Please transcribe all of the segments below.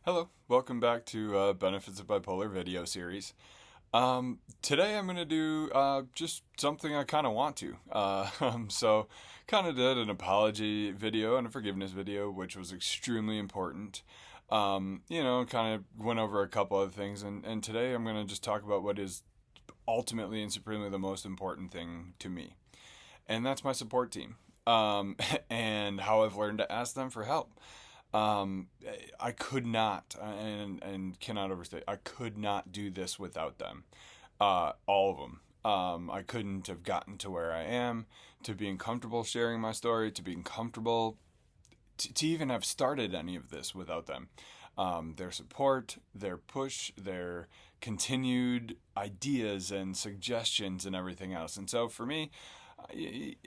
Hello, welcome back to Benefits of Bipolar video series. Today I'm going to do just something I kind of want to. So, kind of did an apology video and a forgiveness video, which was extremely important. Kind of went over a couple other things, and today I'm going to just talk about what is ultimately and supremely the most important thing to me, and that's my support team. And how I've learned to ask them for help. Um, I could not, and cannot overstate, I could not do this without them. All of them. I couldn't have gotten to where I am, to being comfortable sharing my story, to being comfortable to even have started any of this without them. Their support, their push, their continued ideas and suggestions and everything else. And so for me,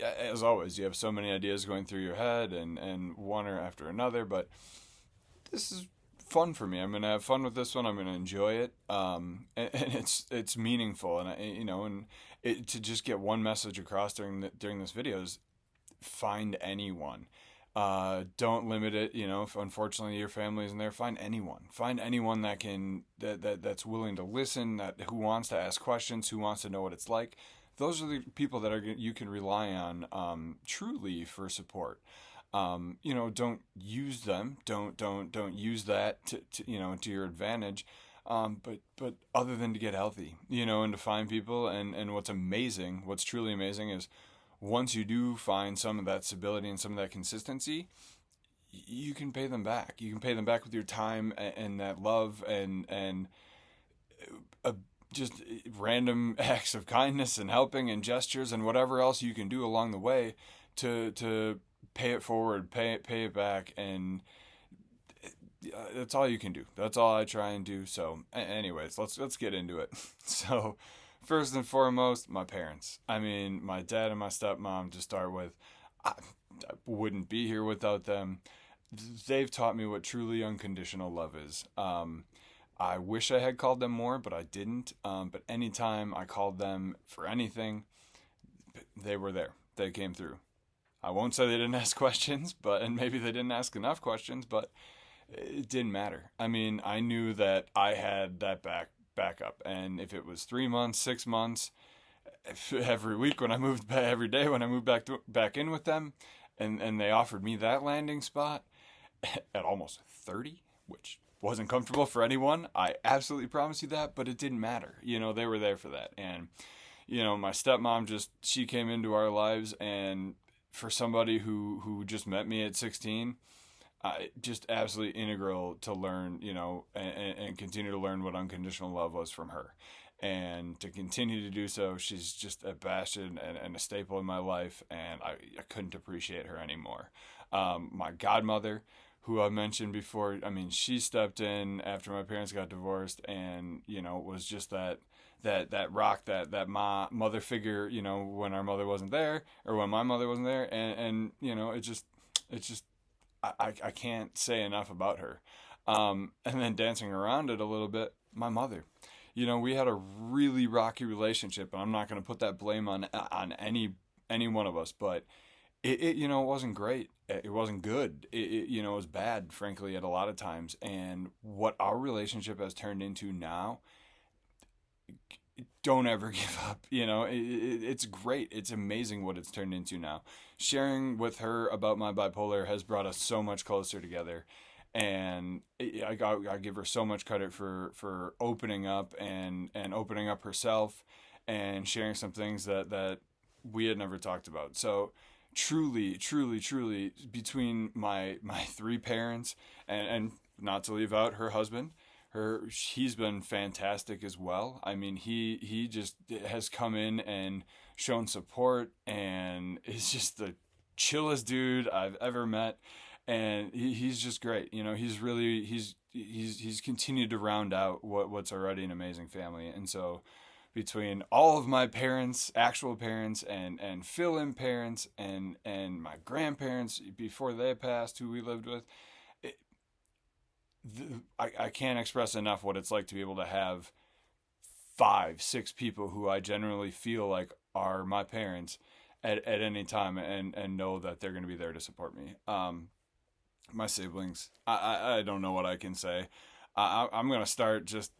as always, you have so many ideas going through your head and one or after another, but this is fun for me. I'm gonna have fun with this one. I'm gonna enjoy it, and it's meaningful, and to just get one message across during this video is find anyone. Don't limit it. If unfortunately your family isn't there, find anyone. Find anyone that's willing to listen, who wants to ask questions, who wants to know what it's like. Those are the people that you can rely on truly for support. Don't use them. Don't use that to your advantage. But other than to get healthy, and to find people, and what's truly amazing is once you do find some of that stability and some of that consistency, you can pay them back. You can pay them back with your time and that love and uh, just random acts of kindness and helping and gestures and whatever else you can do along the way to pay it forward, pay it back, and that's all you can do. That's all I try and do. So, anyways, let's get into it. So, first and foremost, my parents. I mean, my dad and my stepmom to start with. I wouldn't be here without them. They've taught me what truly unconditional love is. I wish I had called them more, but I didn't. But anytime I called them for anything, they were there. They came through. I won't say they didn't ask questions, and maybe they didn't ask enough questions, but it didn't matter. I mean, I knew that I had that backup, and if it was 3 months, 6 months, every week when I moved back, every day when I moved back in with them, and they offered me that landing spot at almost 30, which wasn't comfortable for anyone. I absolutely promise you that, but it didn't matter. They were there for that, and my stepmom she came into our lives, and for somebody who just met me at 16, just absolutely integral to learn, and continue to learn what unconditional love was from her. And to continue to do so, she's just a bastion and a staple in my life, and I couldn't appreciate her anymore. My godmother, who I mentioned before, I mean, she stepped in after my parents got divorced, and was just that rock, that mother figure, when our mother wasn't there, or when my mother wasn't there, and it's just I can't say enough about her. And then dancing around it a little bit, my mother. We had a really rocky relationship, and I'm not going to put that blame on any one of us, but it wasn't great. It wasn't good. It was bad, frankly, at a lot of times. And what our relationship has turned into now, don't ever give up. It's great. It's amazing what it's turned into now. Sharing with her about my bipolar has brought us so much closer together, and I give her so much credit for opening up and opening up herself and sharing some things that we had never talked about. So truly, truly, truly, between my three parents, and not to leave out her husband, he's been fantastic as well. I mean, he just has come in and shown support, and is just the chillest dude I've ever met, and he's just great. He's continued to round out what's already an amazing family. And so between all of my parents, actual parents, and fill-in parents, and my grandparents before they passed, who we lived with, I can't express enough what it's like to be able to have 5, 6 people who I generally feel like are my parents at any time, and know that they're going to be there to support me. My siblings. I don't know what I can say. I'm going to start just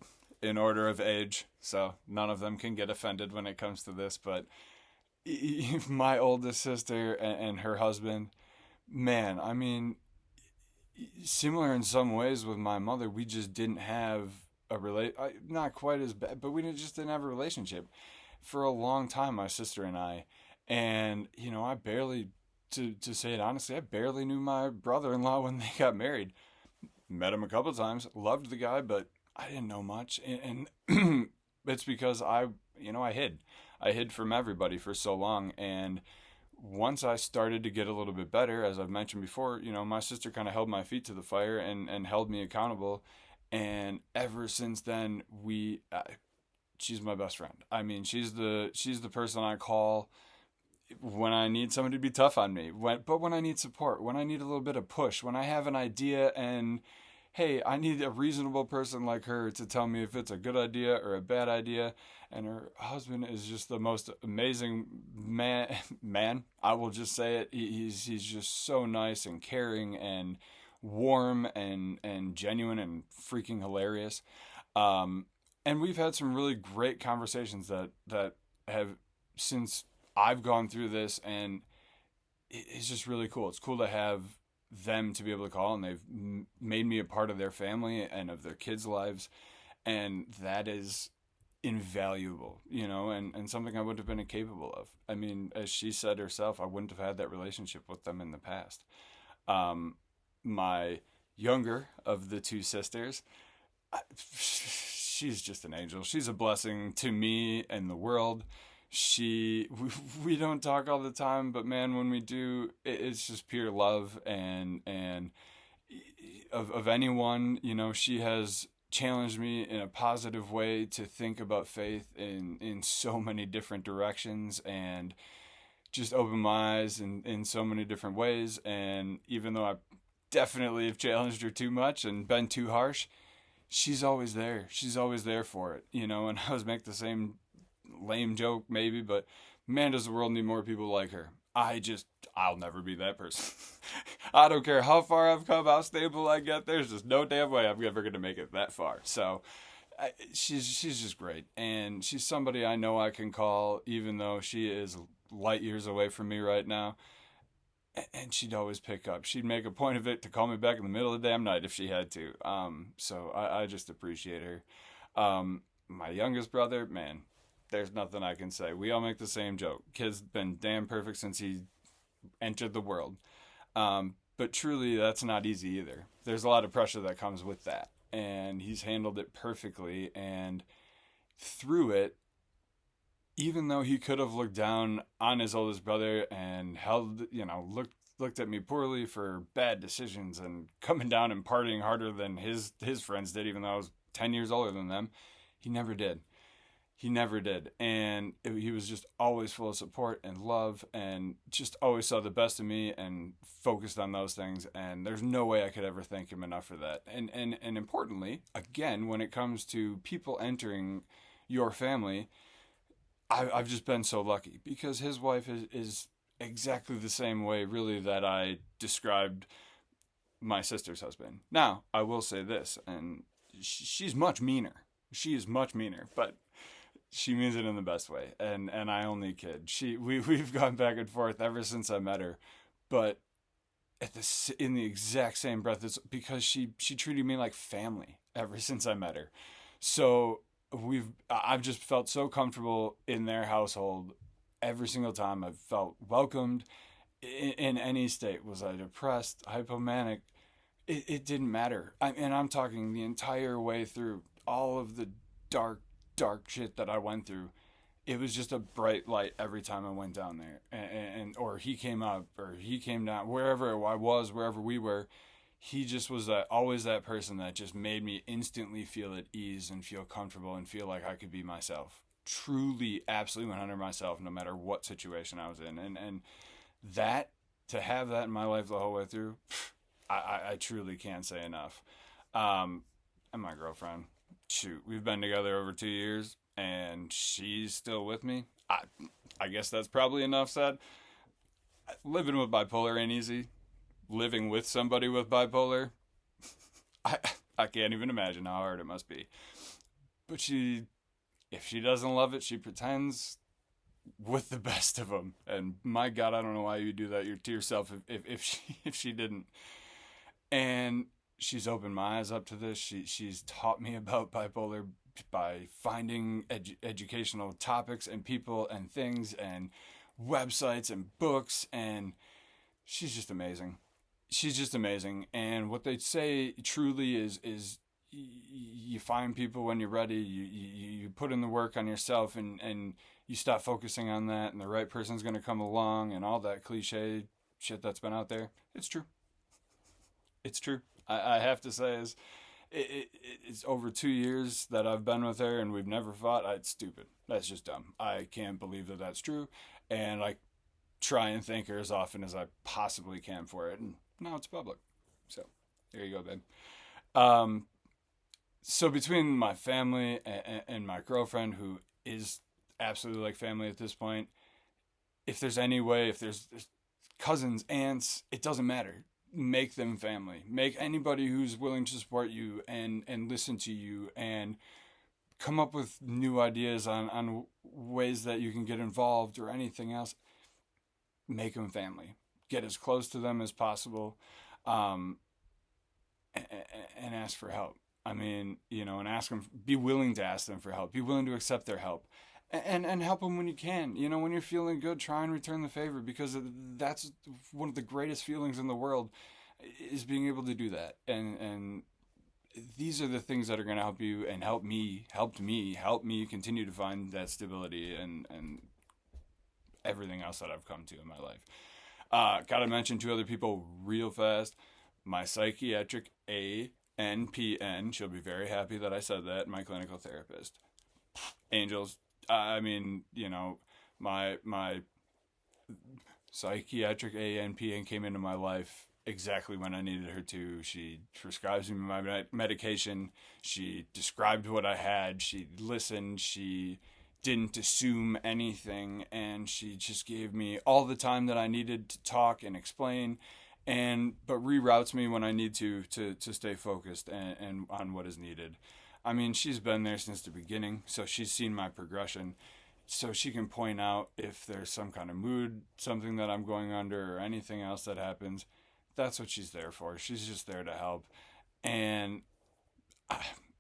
in order of age, so none of them can get offended when it comes to this. But my oldest sister and her husband, man, I mean, similar in some ways with my mother, we just didn't have a not quite as bad, but we just didn't have a relationship for a long time, my sister and I. And, I barely, to say it honestly, I barely knew my brother in law when they got married. Met him a couple of times, loved the guy, but I didn't know much. And it's because I hid. I hid from everybody for so long. And once I started to get a little bit better, as I've mentioned before, my sister kind of held my feet to the fire and held me accountable. And ever since then, she's my best friend. I mean, she's the person I call when I need somebody to be tough on me. But when I need support, when I need a little bit of push, when I have an idea and hey, I need a reasonable person like her to tell me if it's a good idea or a bad idea. And her husband is just the most amazing man. Man, I will just say it. He's just so nice and caring and warm and genuine and freaking hilarious. And we've had some really great conversations that have since I've gone through this, and it's just really cool. It's cool to have them to be able to call, and they've made me a part of their family and of their kids' lives, and that is invaluable, and something I wouldn't have been incapable of. I mean, as she said herself, I wouldn't have had that relationship with them in the past. My younger of the two sisters, she's just an angel. She's a blessing to me and the world. We don't talk all the time, but man, when we do, it's just pure love and of anyone, she has challenged me in a positive way to think about faith in so many different directions and just open my eyes in so many different ways. And even though I definitely have challenged her too much and been too harsh, she's always there. She's always there for it, and I always make the same lame joke maybe, but man, does the world need more people like her. I'll never be that person. I don't care how far I've come, how stable I get. There's just no damn way I'm ever going to make it that far. So she's just great. And she's somebody I know I can call, even though she is light years away from me right now. And she'd always pick up. She'd make a point of it to call me back in the middle of the damn night if she had to. So I just appreciate her. My youngest brother, man, there's nothing I can say. We all make the same joke. Kid's been damn perfect since he entered the world. But truly, that's not easy either. There's a lot of pressure that comes with that. And he's handled it perfectly. And through it, even though he could have looked down on his oldest brother and looked at me poorly for bad decisions and coming down and partying harder than his friends did, even though I was 10 years older than them, he never did. He never did. And he was just always full of support and love and just always saw the best in me and focused on those things. And there's no way I could ever thank him enough for that. And importantly, again, when it comes to people entering your family, I've just been so lucky because his wife is exactly the same way, really, that I described my sister's husband. Now, I will say this, and she's much meaner. She is much meaner, but she means it in the best way, and I only kid. We've gone back and forth ever since I met her, but in the exact same breath, it's because she treated me like family ever since I met her. So I've just felt so comfortable in their household every single time. I've felt welcomed in any state. Was I depressed, hypomanic? It didn't matter. And I'm talking the entire way through all of the dark shit that I went through. It was just a bright light every time I went down there, and or he came up or he came down, wherever I was, wherever we were. He just was always that person that just made me instantly feel at ease and feel comfortable and feel like I could be myself. Truly, absolutely 100 myself, no matter what situation I was in. And that, to have that in my life the whole way through, I truly can't say enough. And my girlfriend, shoot, we've been together over 2 years, and she's still with me. I guess that's probably enough said. Living with bipolar ain't easy. living with somebody with bipolar, I I can't even imagine how hard it must be. But if she doesn't love it, she pretends with the best of them. And my God, I don't know why you do that to yourself if she didn't. And she's opened my eyes up to this. She's taught me about bipolar by finding educational topics and people and things and websites and books, and she's just amazing. She's just amazing. And what they say truly is you find people when you're ready. You put in the work on yourself, and you stop focusing on that, and the right person's going to come along, and all that cliche shit that's been out there. It's true. It's true. I have to say, it's over 2 years that I've been with her, and we've never fought. It's stupid. That's just dumb. I can't believe that that's true, and I try and thank her as often as I possibly can for it. And now it's public. So there you go, babe. So between my family and my girlfriend, who is absolutely like family at this point, if there's any way, if there's cousins, aunts, it doesn't matter. Make them family. Make anybody who's willing to support you and listen to you and come up with new ideas on ways that you can get involved or anything else. Make them family. Get as close to them as possible, and ask for help. I mean, and ask them. Be willing to ask them for help. Be willing to accept their help, and help them when you can. When you're feeling good, try and return the favor, because that's one of the greatest feelings in the world, is being able to do that. And these are the things that are going to help you and help me continue to find that stability and everything else that I've come to in my life. Gotta mention two other people real fast. My psychiatric ANPN, she'll be very happy that I said that, my clinical therapist. Angels. I mean, my psychiatric ANPN came into my life exactly when I needed her to. She prescribes me my medication. She described what I had. She listened. She didn't assume anything, and she just gave me all the time that I needed to talk and explain, but reroutes me when I need to stay focused and on what is needed. I mean, she's been there since the beginning, so she's seen my progression, so she can point out if there's some kind of mood, something that I'm going under, or anything else that happens. That's what she's there for. She's just there to help. And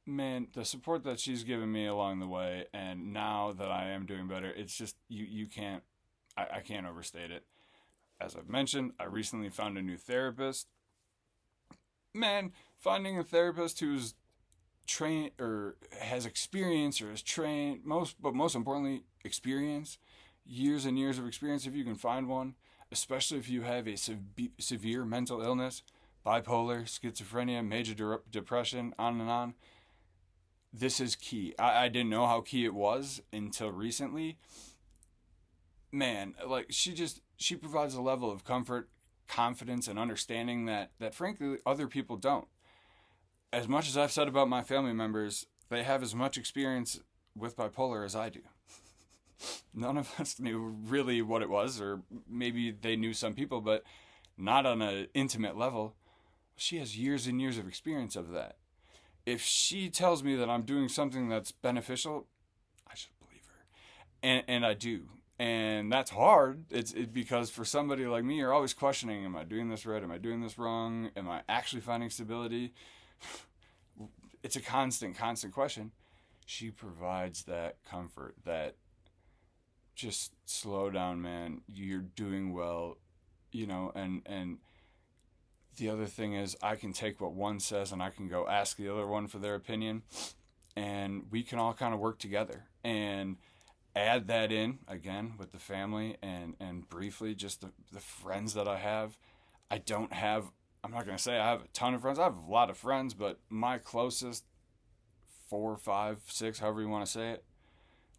man, the support that she's given me along the way, and now that I am doing better, it's just, you can't, I can't overstate it. As I've mentioned, I recently found a new therapist. Man, finding a therapist who's trained or has experience or is trained, but most importantly, experience, years and years of experience, if you can find one, especially if you have a severe mental illness, bipolar, schizophrenia, major depression, on and on. This is key. I didn't know how key it was until recently. Man, like, she provides a level of comfort, confidence, and understanding that frankly other people don't. As much as I've said about my family members, they have as much experience with bipolar as I do. None of us knew really what it was, or maybe they knew some people, but not on an intimate level. She has years and years of experience of that. If she tells me that I'm doing something that's beneficial, I should believe her. And I do. And that's hard. It's because for somebody like me, you're always questioning, am I doing this right? Am I doing this wrong? Am I actually finding stability? It's a constant question. She provides that comfort, that just slow down, man. You're doing well, and the other thing is, I can take what one says and I can go ask the other one for their opinion, and we can all kind of work together and add that in again with the family and briefly just the friends that I have. I'm not going to say I have a ton of friends. I have a lot of friends, but my closest 4, 5, 6, however you want to say it,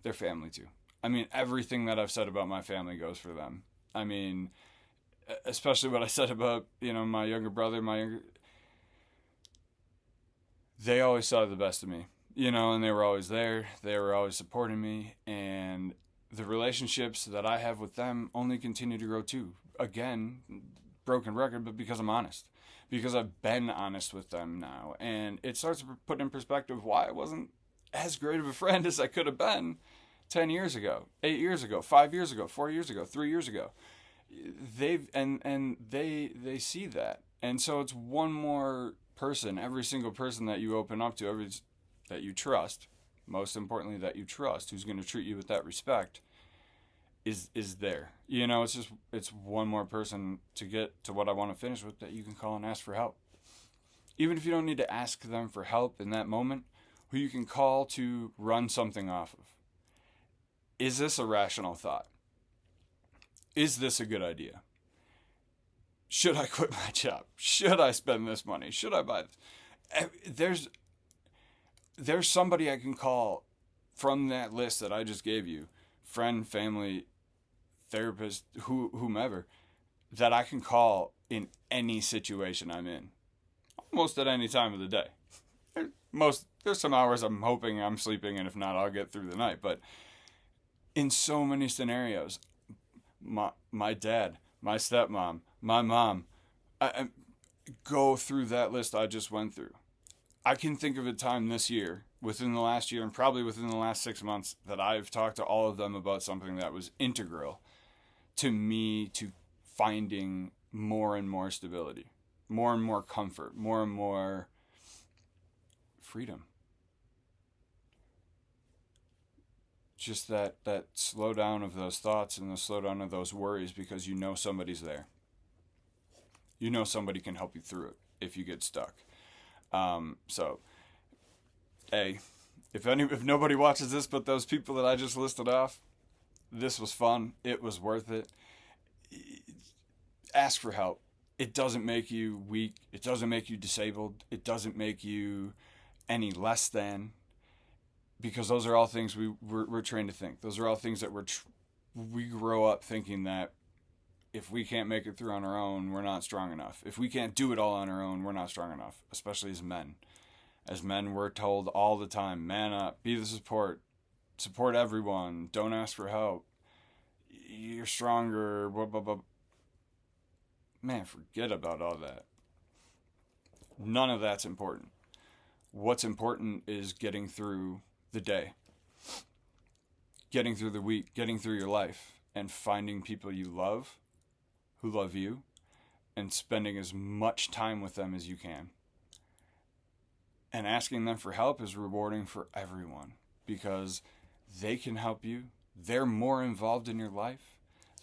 they're family too. I mean, everything that I've said about my family goes for them. I mean, especially what I said about, my younger brother, they always saw the best of me, and they were always there. They were always supporting me, and the relationships that I have with them only continue to grow too. Again, broken record, but because I'm honest. Because I've been honest with them now. And it starts to put in perspective why I wasn't as great of a friend as I could have been 10 years ago, 8 years ago, 5 years ago, 4 years ago, 3 years ago. They see that. And so it's one more person, every single person that you open up to, that you trust, most importantly that you trust, who's going to treat you with that respect, is there. You know, it's one more person to get to what I want to finish with, that you can call and ask for help. Even if you don't need to ask them for help in that moment, who you can call to run something off of. Is this a rational thought? Is this a good idea? Should I quit my job? Should I spend this money? Should I buy this? There's somebody I can call from that list that I just gave you, friend, family, therapist, whomever, that I can call in any situation I'm in, almost at any time of the day. There's some hours I'm hoping I'm sleeping, and if not, I'll get through the night. But in so many scenarios, my dad, my stepmom, my mom, I go through that list I just went through. I can think of a time this year, within the last year, and probably within the last 6 months, that I've talked to all of them about something that was integral to me to finding more and more stability, more and more comfort, more and more freedom. Just that slowdown of those thoughts and the slowdown of those worries, because you know somebody's there. You know somebody can help you through it if you get stuck. So, hey, if nobody watches this but those people that I just listed off, this was fun. It was worth it. Ask for help. It doesn't make you weak. It doesn't make you disabled. It doesn't make you any less than, because those are all things we're trained to think. Those are all things that we grow up thinking, that if we can't make it through on our own, we're not strong enough. If we can't do it all on our own, we're not strong enough, especially as men. As men, we're told all the time, man up, be the support everyone, don't ask for help, you're stronger, blah, blah, blah. Man, forget about all that. None of that's important. What's important is getting through the day, getting through the week, getting through your life, and finding people you love, who love you, and spending as much time with them as you can. And asking them for help is rewarding for everyone, because they can help you. They're more involved in your life.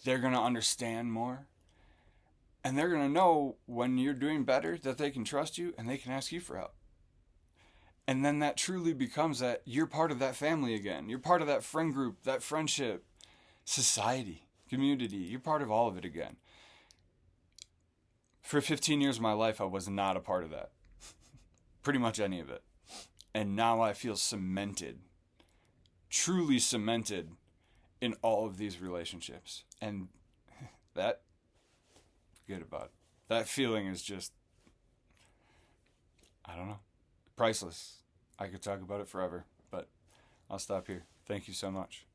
They're going to understand more. And they're going to know when you're doing better that they can trust you and they can ask you for help. And then that truly becomes that you're part of that family again. You're part of that friend group, that friendship, society, community. You're part of all of it again. For 15 years of my life, I was not a part of that. Pretty much any of it. And now I feel cemented, truly cemented in all of these relationships. And that, forget about it. That feeling is just, I don't know, priceless. I could talk about it forever, but I'll stop here. Thank you so much.